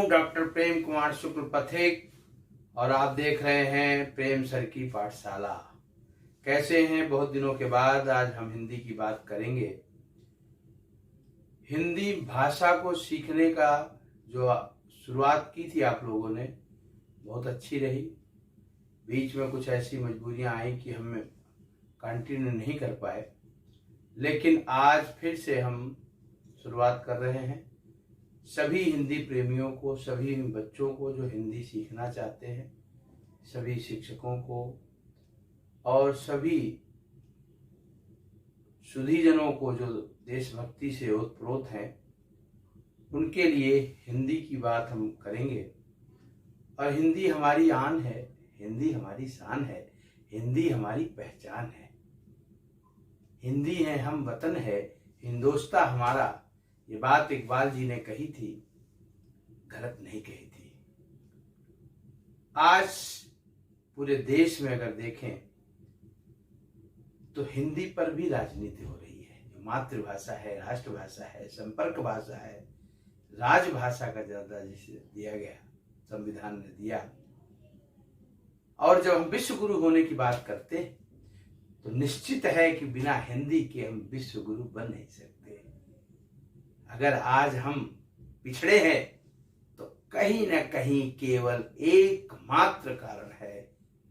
हूं डॉक्टर प्रेम कुमार शुक्ल पथिक और आप देख रहे हैं प्रेम सर की पाठशाला। कैसे हैं? बहुत दिनों के बाद आज हम हिंदी की बात करेंगे। हिंदी भाषा को सीखने का जो शुरुआत की थी आप लोगों ने, बहुत अच्छी रही। बीच में कुछ ऐसी मजबूरियां आई कि हम कंटिन्यू नहीं कर पाए, लेकिन आज फिर से हम शुरुआत कर रहे हैं। सभी हिंदी प्रेमियों को, सभी बच्चों को जो हिंदी सीखना चाहते हैं, सभी शिक्षकों को और सभी सुधीजनों को जो देशभक्ति से ओतप्रोत हैं, उनके लिए हिंदी की बात हम करेंगे। और हिंदी हमारी आन है, हिंदी हमारी शान है, हिंदी हमारी पहचान है। हिंदी है हम वतन है, हिंदोस्तां हमारा। ये बात इकबाल जी ने कही थी, गलत नहीं कही थी। आज पूरे देश में अगर देखें तो हिंदी पर भी राजनीति हो रही है। जो मातृभाषा है, राष्ट्रभाषा है, संपर्क भाषा है, राजभाषा का दर्जा जिसे दिया गया, संविधान ने दिया। और जब हम विश्व गुरु होने की बात करते तो निश्चित है कि बिना हिंदी के हम विश्व गुरु बन नहीं सकते। अगर आज हम पिछड़े हैं तो कहीं न कहीं केवल एकमात्र कारण है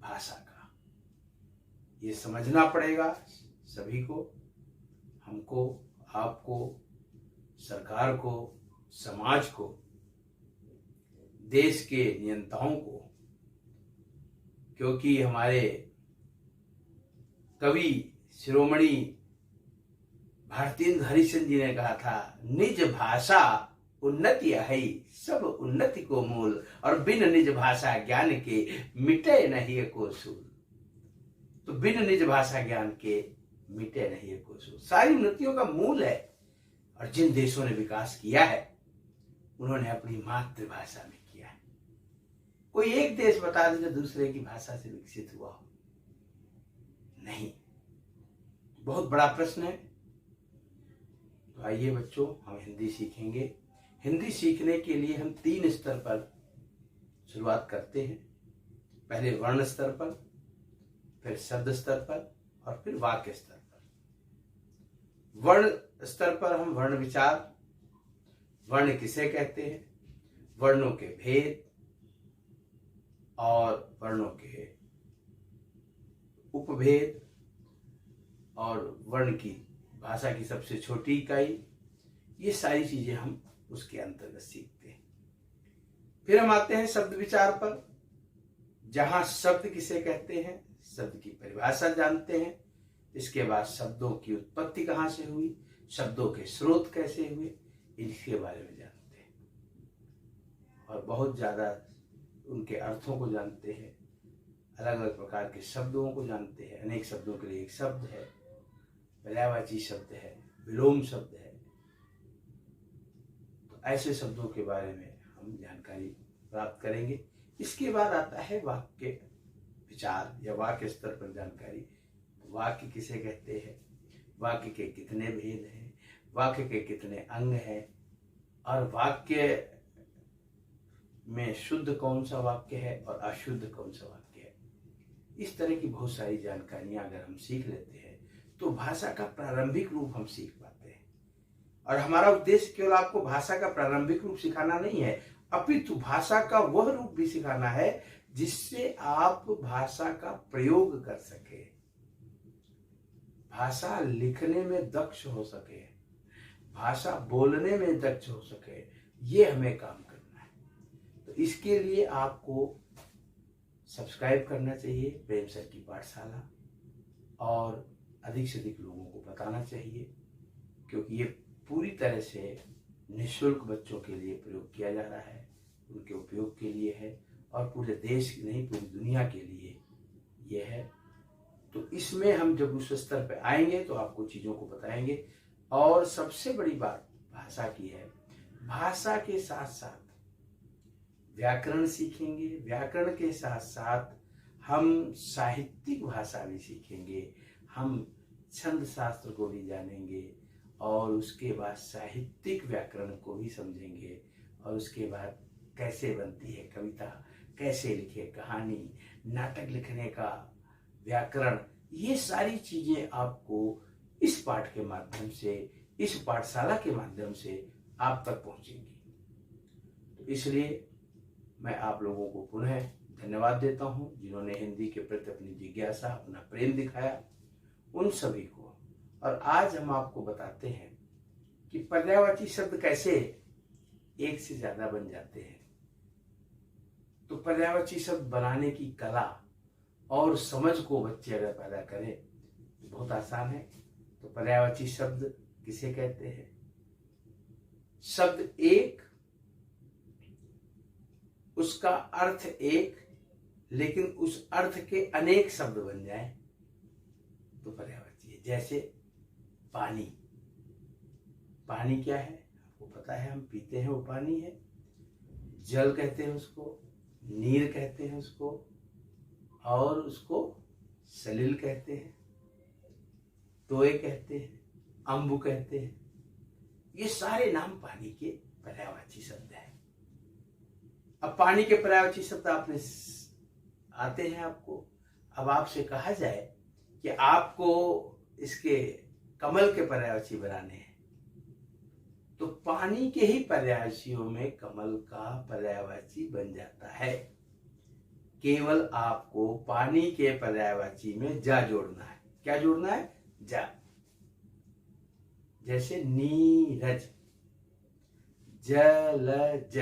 भाषा का। ये समझना पड़ेगा सभी को, हमको, आपको, सरकार को, समाज को, देश के नियंताओं को। क्योंकि हमारे कवि शिरोमणि भारतीय हरिश्चंद्र जी ने कहा था, निज भाषा उन्नति है सब उन्नति को मूल, और बिन निज भाषा ज्ञान के मिटे नहीं एको सूल। तो बिन निज भाषा ज्ञान के मिटे नहीं एको सूल सारी उन्नतियों का मूल है। और जिन देशों ने विकास किया है उन्होंने अपनी मातृभाषा में किया है। कोई एक देश बता दे जो दूसरे की भाषा से विकसित हुआ हो? नहीं। बहुत बड़ा प्रश्न है। तो आइए बच्चों, हम हिंदी सीखेंगे। हिंदी सीखने के लिए हम 3 स्तर पर शुरुआत करते हैं। पहले वर्ण स्तर पर, फिर शब्द स्तर पर और फिर वाक्य स्तर पर। वर्ण स्तर पर हम वर्ण विचार, वर्ण किसे कहते हैं, वर्णों के भेद और वर्णों के उपभेद और वर्ण की भाषा की सबसे छोटी इकाई, ये सारी चीजें हम उसके अंतर्गत सीखते हैं। फिर हम आते हैं शब्द विचार पर, जहां शब्द किसे कहते हैं, शब्द की परिभाषा जानते हैं। इसके बाद शब्दों की उत्पत्ति कहां से हुई, शब्दों के स्रोत कैसे हुए, इनके बारे में जानते हैं। और बहुत ज्यादा उनके अर्थों को जानते हैं, अलग अलग प्रकार के शब्दों को जानते हैं। अनेक शब्दों के लिए एक शब्द है, पर्यायवाची शब्द है, विलोम शब्द है। तो ऐसे शब्दों के बारे में हम जानकारी प्राप्त करेंगे। इसके बाद आता है वाक्य विचार या वाक्य स्तर पर जानकारी। वाक्य किसे कहते हैं, वाक्य के कितने भेद हैं, वाक्य के कितने अंग हैं, और वाक्य में शुद्ध कौन सा वाक्य है और अशुद्ध कौन सा वाक्य है। इस तरह की बहुत सारी जानकारियां अगर हम सीख लेते हैं तो भाषा का प्रारंभिक रूप हम सीख पाते हैं। और हमारा उद्देश्य केवल आपको भाषा का प्रारंभिक रूप सिखाना नहीं है, अपितु भाषा का वह रूप भी सिखाना है जिससे आप भाषा का प्रयोग कर सके, भाषा लिखने में दक्ष हो सके, भाषा बोलने में दक्ष हो सके। ये हमें काम करना है। तो इसके लिए आपको सब्सक्राइब करना चाहिए प्रेम सर की पाठशाला, और अधिक से अधिक लोगों को बताना चाहिए, क्योंकि ये पूरी तरह से निःशुल्क बच्चों के लिए प्रयोग किया जा रहा है, उनके उपयोग के लिए है, और पूरे देश की नहीं पूरी दुनिया के लिए ये है। तो इसमें हम जब उस स्तर पर आएंगे तो आपको चीज़ों को बताएंगे। और सबसे बड़ी बात भाषा की है, भाषा के साथ साथ व्याकरण सीखेंगे, व्याकरण के साथ साथ हम साहित्यिक भाषा भी सीखेंगे, हम छंद शास्त्र को भी जानेंगे, और उसके बाद साहित्यिक व्याकरण को भी समझेंगे, और उसके बाद कैसे बनती है कविता, कैसे लिखे कहानी, नाटक लिखने का व्याकरण, ये सारी चीजें आपको इस पाठ के माध्यम से, इस पाठशाला के माध्यम से आप तक पहुंचेंगी। तो इसलिए मैं आप लोगों को पुनः धन्यवाद देता हूं, जिन्होंने हिंदी के प्रति अपनी जिज्ञासा, अपना प्रेम दिखाया, उन सभी को। और आज हम आपको बताते हैं कि पर्यायवाची शब्द कैसे एक से ज्यादा बन जाते हैं। तो पर्यायवाची शब्द बनाने की कला और समझ को बच्चे अगर पैदा करें तो बहुत आसान है। तो पर्यायवाची शब्द किसे कहते हैं? शब्द एक, उसका अर्थ एक, लेकिन उस अर्थ के अनेक शब्द बन जाए तो पर्यायवाची है। जैसे पानी, पानी क्या है आपको पता है, हम पीते हैं वो पानी है। जल कहते हैं उसको, नीर कहते हैं उसको, और उसको सलिल कहते हैं, तोय कहते हैं, अम्बु कहते हैं। ये सारे नाम पानी के पर्यायवाची शब्द हैं। अब पानी के पर्यायवाची शब्द आपने आते हैं आपको। अब आपसे कहा जाए कि आपको इसके कमल के पर्यायवाची बनाने हैं, तो पानी के ही पर्यायवाचियों में कमल का पर्यायवाची बन जाता है। केवल आपको पानी के पर्यायवाची में जा जोड़ना है। क्या जोड़ना है? जा। जैसे नीरज, जलज,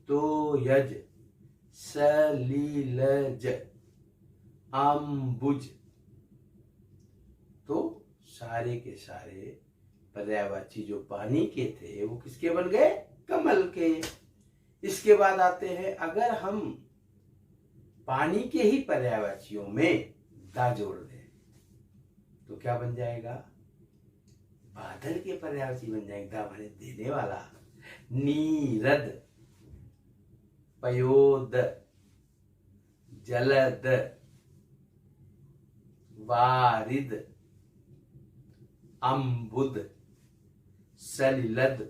तोयज, सलीलज, अम्बुज। तो सारे के सारे पर्यायवाची जो पानी के थे वो किसके बन गए? कमल के। इसके बाद आते हैं, अगर हम पानी के ही पर्यायवाचियों में दा जोड़ दें तो क्या बन जाएगा? बादल के पर्यायवाची बन जाएंगे। दा माने देने वाला। नीरद, पयोद, जलद, वारिद, अम्बुद, सलिलद।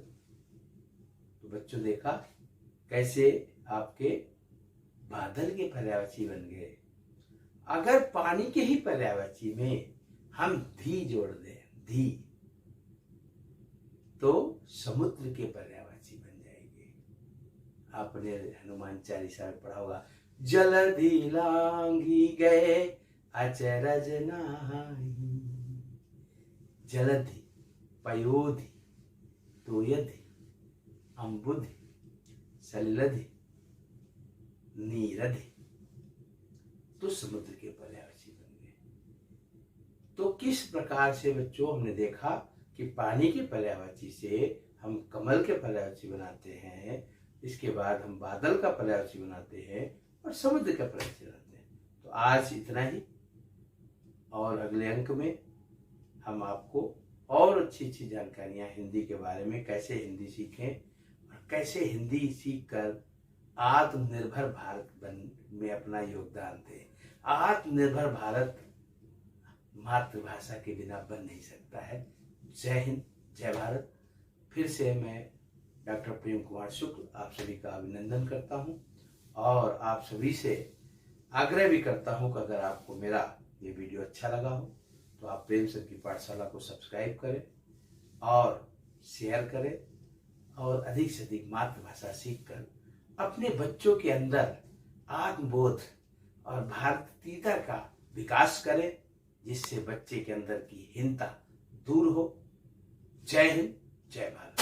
तो बच्चों देखा कैसे आपके बादल के पर्यायवाची बन गए। अगर पानी के ही पर्यायवाची में हम धी जोड़ दें, धी, तो समुद्र के पर्यायवाची बन जाएंगे। आपने हनुमान चालीसा में पढ़ा होगा, जलधि लांघी गए अचरज नाही। जलधि, पयोधि, तोयधि, अम्बुधि, सलिलधि, नीरधि। तो समुद्र के पर्यायवाची बन गए। तो किस प्रकार से बच्चों हमने देखा कि पानी के पर्यायवाची से हम कमल के पर्यायवाची बनाते हैं, इसके बाद हम बादल का पर्यायवाची बनाते हैं और समुद्र का पर्यायवाची बनाते हैं। तो आज इतना ही, और अगले अंक में हम आपको और अच्छी अच्छी जानकारियां हिंदी के बारे में, कैसे हिंदी सीखें और कैसे हिंदी सीखकर आत्मनिर्भर भारत में अपना योगदान दें। आत्मनिर्भर भारत मातृभाषा के बिना बन नहीं सकता है। जय हिंद, जय भारत। फिर से मैं डॉक्टर प्रेम कुमार शुक्ल आप सभी का अभिनंदन करता हूं और आप सभी से आग्रह भी करता हूं कि अगर आपको मेरा ये वीडियो अच्छा लगा हो तो आप प्रेम सर की पाठशाला को सब्सक्राइब करें और शेयर करें और अधिक से अधिक मातृभाषा सीखकर अपने बच्चों के अंदर आत्मबोध और भारतीयता का विकास करें, जिससे बच्चे के अंदर की हीनता दूर हो। जय हिंद, जय भारत।